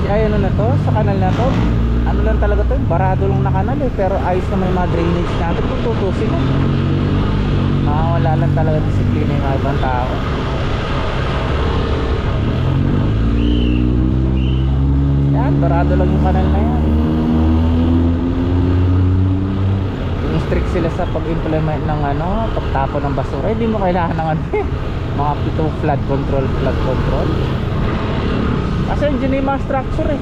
ay ano na to, sa kanal na to, ano lang talaga to, barado lang na kanal eh, pero ayos na may mga drainage natin kung tutusin mo. Wala lang talaga disiplina yung mga ibang tao. Yan, barado lang yung kanal na yan. Yung strict sila sa pag-implement ng ano, pagtapon ng basura. Hindi mo kailangan ng ano mga pitong flood control. Kasi yun yung mga structure eh.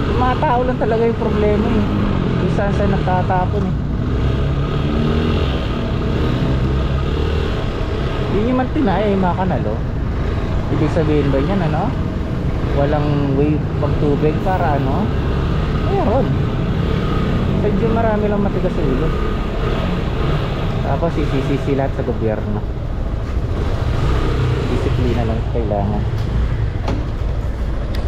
Yung mga tao lang talaga yung problema eh. Kung saan saan nagtatapon eh. Yun yung mantinay eh, mga kanal oh. Ibig sabihin ba yan ano? Walang way pagtubig para ano? Meron. Sadyo marami lang matigas sa ulo. Tapos isisisi lahat sa gobyerno. Disiplina lang kailangan.